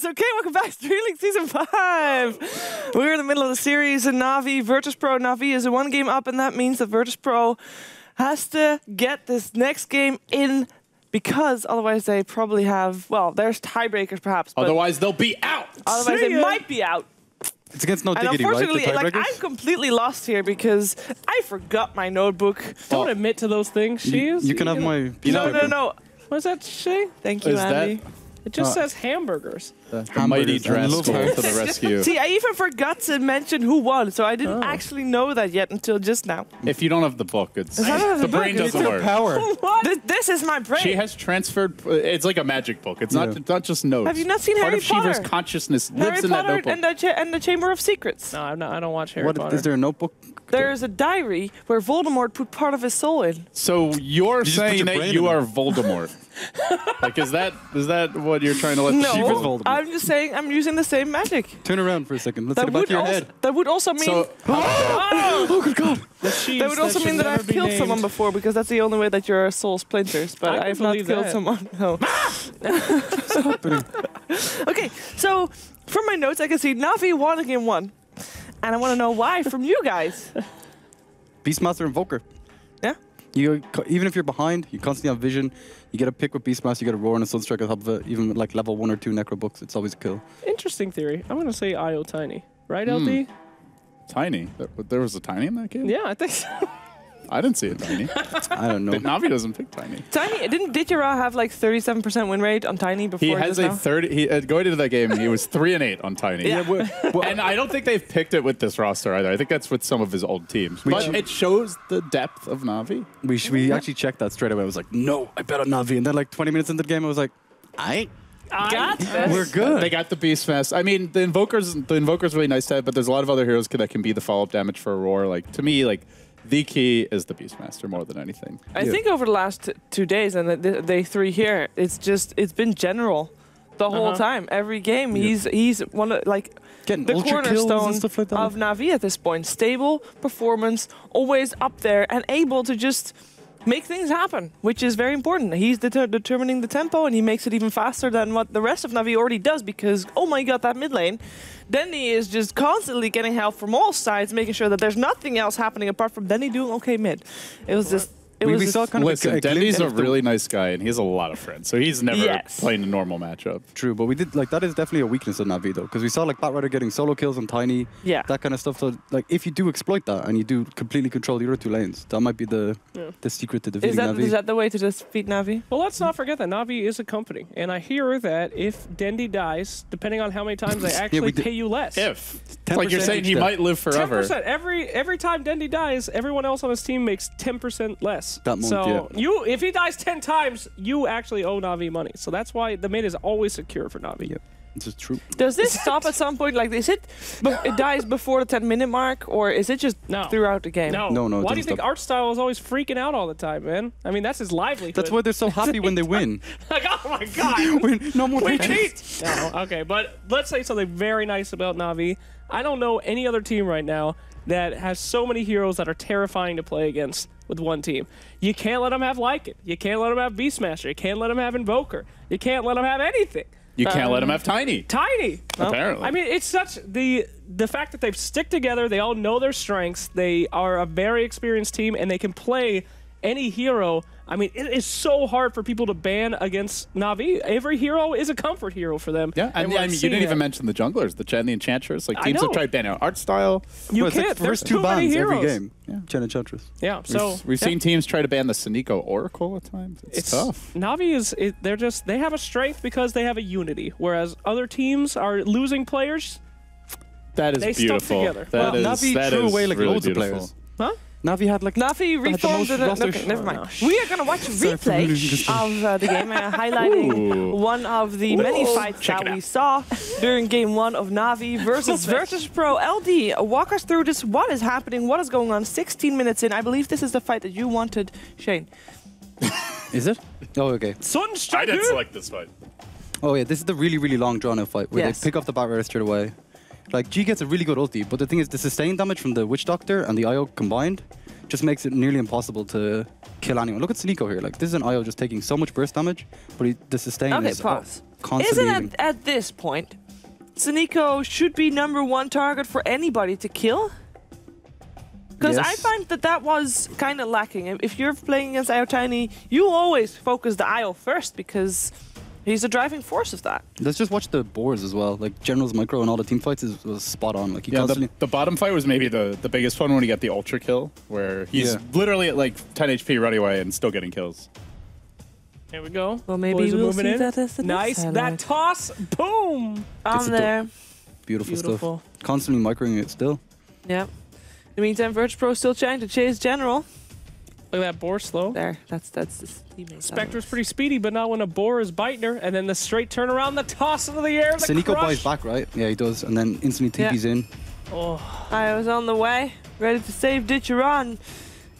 Yes, okay, welcome back to DreamLeague Season 5. We're in the middle of the series, and Na'Vi, Virtus.pro. Na'Vi is 1 game up, and that means that Virtus.pro has to get this next game in, because otherwise they probably have, well, there's tiebreakers perhaps. But otherwise they'll be out. Otherwise they might be out. It's against no diggity, and right? unfortunately, like, I'm completely lost here because I forgot my notebook. Don't admit to those things, You can have my... No. What's that, Shay? Thank you, Andy. It just says hamburgers. The mighty Dreskel to the rescue. See, I even forgot to mention who won, so I didn't actually know that yet until just now. If you don't have the book, it's the brain doesn't work. Power. This is my brain. She has transferred. It's like a magic book. It's not just notes. Have you not seen Harry Potter? Part of Shiva's consciousness lives in that notebook. And the Chamber of Secrets. No, I don't watch Harry Potter. Is there a notebook? There's a diary where Voldemort put part of his soul in. So you're saying that you are Voldemort? Like, is that what you're trying to let Shiva's Voldemort? I'm just saying I'm using the same magic. Turn around for a second. Let's see the back of your head. That would also mean... Oh, good God. That would also mean that I've killed someone before, because that's the only way that your soul splinters. But I've not killed someone. No. What's happening? Okay, so from my notes I can see Na'Vi won game 1. And I want to know why from you guys. Beastmaster Invoker. Yeah? Even if you're behind, you constantly have vision. You get a pick with Beastmaster, you get a Roar and a Sunstrike on top of it. Even with like level 1 or 2 Necro books, it's always a kill. Interesting theory. I'm going to say IO Tiny. Right, LD? Tiny? There was a Tiny in that game? Yeah, I think so. I didn't see a Tiny. I don't know. Na'Vi doesn't pick Tiny. Tiny, didn't Ditchera have like 37% win rate on Tiny before? He has a 30. Going into that game, he was 3-8 on Tiny. Yeah. And I don't think they've picked it with this roster either. I think that's with some of his old teams. But it shows the depth of Na'Vi. We actually checked that straight away. I was like, no, I bet on Na'Vi. And then like 20 minutes into the game, I was like, we're good. They got the Beastmaster. I mean, the Invoker's really nice to have, but there's a lot of other heroes that can be the follow-up damage for a Roar. Like, to me, like, the key is the Beastmaster more than anything. I think over the last 2 days and the day 3 here, it's been general the whole time. Every game, he's one of like getting the cornerstone and stuff like that. of Na'Vi at this point. Stable performance, always up there, and able to just make things happen, which is very important. He's determining the tempo, and he makes it even faster than what the rest of Na'Vi already does, because, oh my god, that mid lane, Denny is just constantly getting help from all sides, making sure that there's nothing else happening apart from Denny doing okay mid. It was just... We saw kind of listen, Denny's a really nice guy, and he has a lot of friends, so he's never playing a normal matchup. True, but we did like that is definitely a weakness of Na'Vi though, because we saw like Batrider getting solo kills on Tiny, that kind of stuff. So like, if you do exploit that and you do completely control the other 2 lanes, that might be the secret to defeating Na'Vi. Is that the way to defeat Na'Vi? Well, let's not forget that Na'Vi is a company, and I hear that if Dendy dies, depending on how many times they actually pay you less. Like you're saying, he might live forever. 10%. Every time Dendy dies, everyone else on his team makes 10% less. That month, if he dies 10 times, you actually owe Na'Vi money. So that's why the mid is always secure for Na'Vi. Yep. This is true. Does this stop at some point? Like, is it dies before the 10-minute mark, or is it just throughout the game? No. Why do you think Artstyle is always freaking out all the time, man? I mean, that's his livelihood. That's why they're so happy when they win. Like, oh my god, no more we cheat. No, okay, but let's say something very nice about Na'Vi. I don't know any other team right now that has so many heroes that are terrifying to play against with one team. You can't let them have Lycan. You can't let them have Beastmaster. You can't let them have Invoker. You can't let them have anything. You can't let them have Tiny. Apparently. I mean, it's such the fact that they've stick together. They all know their strengths. They are a very experienced team, and they can play any hero. I mean, it is so hard for people to ban against Na'Vi. Every hero is a comfort hero for them. Yeah, and I mean, you didn't even mention the junglers, the Chen and the Enchantress. Like, teams have tried banning out Artstyle. You can't. Like There's too too many bans heroes. every game. Chen and Enchantress. Yeah, so we've seen teams try to ban the Sunico Oracle at times. It's tough. Na'Vi is they have a strength because they have a unity, whereas other teams are losing players. That is beautiful. Stuck together. Na'Vi threw away like really loads of players. Huh? Na'Vi had like Na'Vi reformed. Okay, never mind. We are gonna watch a replay of the game, highlighting one of the many fights that we saw during game 1 of Na'Vi versus Virtus.pro. LD, walk us through this. What is happening? What is going on? 16 minutes in. I believe this is the fight that you wanted, Shane. Is it? Oh, okay. I didn't select this fight. Oh yeah, this is the really, really long drawn-out fight where they pick off the Batrider straight away. Like, G gets a really good ulti, but the thing is, the sustain damage from the Witch Doctor and the IO combined just makes it nearly impossible to kill anyone. Look at Sneeko here. Like, this is an IO just taking so much burst damage, but the sustain is... Pause. constantly Isn't healing. it at this point, Sneeko should be #1 target for anybody to kill? Because I Yes. find that was kind of lacking. If you're playing against IO Tiny, you always focus the IO first because he's the driving force of that. Let's just watch the boars as well. Like General's micro and all the team fights was spot on. Like he Yeah, constantly. the bottom fight was maybe the biggest one when he got the ultra kill, where he's literally at like 10 HP running away and still getting kills. Here we go. Well, maybe Boys are we'll moving see in. that as the next Nice. That highlight. toss. Boom. On there. Beautiful Beautiful. stuff. Constantly microing it still. Yeah. In the meantime, Virtus Pro still trying to chase General. Look at that boar slow. There, that's the teammate. Spectre's pretty speedy, but not when a boar is biting her. And then the straight turnaround, the toss into the air, the Sneeko crush. buys back, right? Yeah, he does. And then instantly Yeah. TP's in. Oh, I was on the way, ready to save Ditcheron,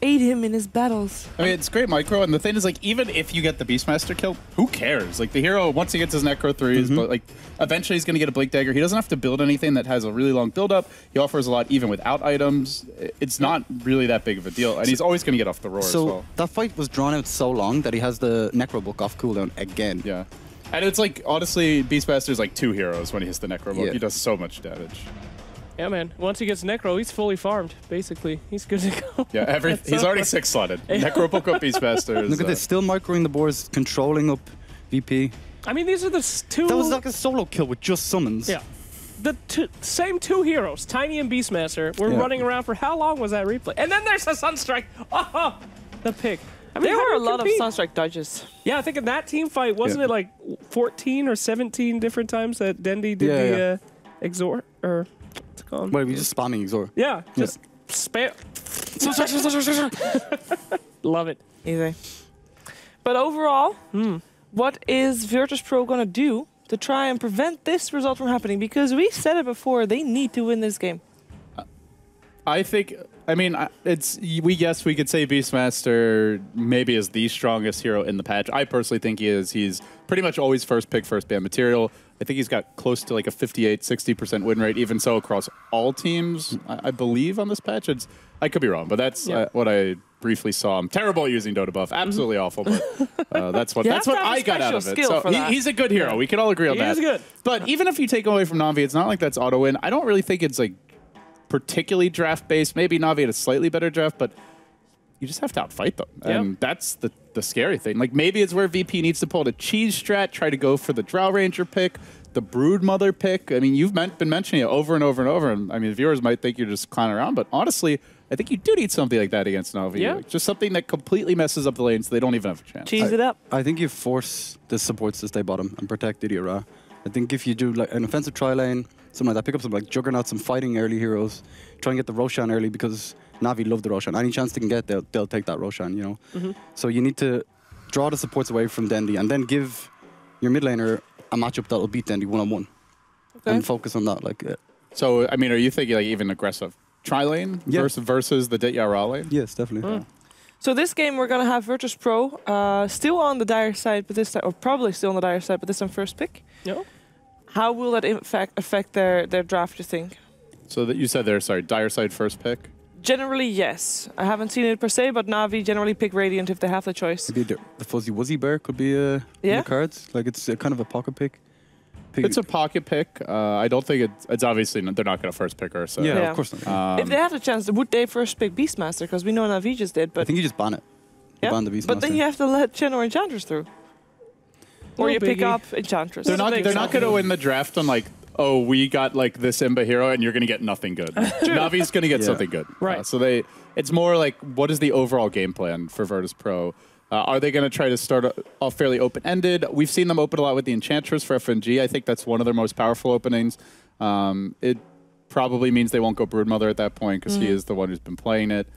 aid him in his battles. I mean, it's great micro, and the thing is, like, even if you get the Beastmaster kill, who cares? Like, the hero, once he gets his Necro 3s, but, like, eventually he's going to get a Blink Dagger. He doesn't have to build anything that has a really long build-up. He offers a lot even without items. It's not really that big of a deal, and he's always going to get off the roar as So well. that fight was drawn out so long that he has the Necro book off cooldown again. Yeah. And it's like, honestly, Beastmaster's like 2 heroes when he hits the Necro book. Yeah. He does so much damage. yeah, man. Once he gets Necro, he's fully farmed, basically. He's good to go. Yeah, he's already 6-slotted. Necro book up Beastmaster is... Look at this, still microing the boars, controlling up VP. I mean, these are the two... That was like a solo kill with just summons. Yeah. The same two heroes, Tiny and Beastmaster, were Yeah. running around for how long was that replay? And then there's a Sunstrike. Oh, the pick. I mean, There how were a do you lot of compete? Sunstrike dodges. Yeah, I think in that team fight, wasn't Yeah. it like 14 or 17 different times that Dendy did Yeah, the exhort? Or what's it called? Wait, we just spamming Exor. Yeah, just spam. Love it. Easy. But overall, what is Virtus Pro going to do to try and prevent this result from happening? Because we said it before, they need to win this game. I think, I mean, yes, we could say Beastmaster maybe is the strongest hero in the patch. I personally think he is. He's pretty much always first pick, first ban material. I think he's got close to like a 58, 60% win rate, even so across all teams, I believe, on this patch. I could be wrong, but that's what I briefly saw. I'm terrible at using Dota buff. Absolutely awful, but that's what You have to have a I got out of special it. skill So for that. he's a good hero. We can all agree on He that. is good. But even if you take away from Navi, it's not like that's auto win. I don't really think it's like particularly draft based. Maybe Navi had a slightly better draft, but you just have to outfight them. And that's the scary thing. Like maybe it's where VP needs to pull the cheese strat, try to go for the Drow Ranger pick, the Brood Mother pick. I mean, you've been mentioning it over and over and over. And I mean, viewers might think you're just clowning around, but honestly, I think you do need something like that against Navi. Yeah. Like, just something that completely messes up the lane so they don't even have a chance. Cheese it up. I think you force the supports to stay bottom and protect Idiot Ra. I think if you do like an offensive tri lane, something like that, pick up some like Juggernaut, some fighting early heroes, try and get the Roshan early because Navi love the Roshan. Any chance they can get, they'll take that Roshan, you know? So you need to draw the supports away from Dendy and then give your mid laner a matchup that'll beat Dendy one-on-one. And focus on that. Like, So, I mean, are you thinking like even aggressive tri-lane versus the Ditya lane? yes, definitely. So this game we're going to have Virtus Pro still on the dire side, but this time, or probably still on the dire side, but this time first pick. No. How will that in fact affect their draft, you think? So that you said there, sorry, dire side first pick? Generally, yes. I haven't seen it per se, but Navi generally pick Radiant if they have the choice. Maybe the Fuzzy Wuzzy Bear could be in the cards. Like, it's kind of a pocket pick. It's a pocket pick. I don't think it's obviously they're not going to first pick her. So Yeah, Yeah. of course not. If they had the chance, would they first pick Beastmaster? Because we know Navi just did, I but think you just ban it. You ban the Beastmaster. but then you have to let Chen or Enchantress through. Or No you pick biggie. up Enchantress. they're not They're going to win the draft on like, oh, we got like this Imba hero and you're going to get nothing good. Navi's going to get something good. Right. So it's more like what is the overall game plan for Virtus Pro? Are they going to try to start off fairly open-ended? We've seen them open a lot with the Enchantress for FNG. I think that's one of their most powerful openings. It probably means they won't go Broodmother at that point because he is the one who's been playing it.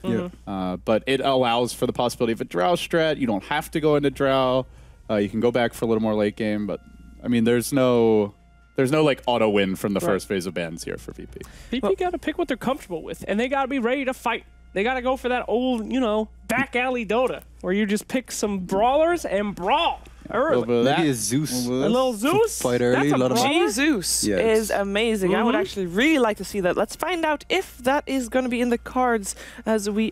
But it allows for the possibility of a Drow strat. You don't have to go into Drow. You can go back for a little more late game. But, I mean, there's no like auto win from the first phase of bans here for VP. VP got to pick what they're comfortable with, and they got to be ready to fight. They got to go for that old, back alley Dota, where you just pick some brawlers and brawl early. Maybe a Zeus. A little Zeus? Fight early, That's a a lot of brawler? Jesus Yes. is amazing. I would actually really like to see that. Let's find out if that is going to be in the cards as we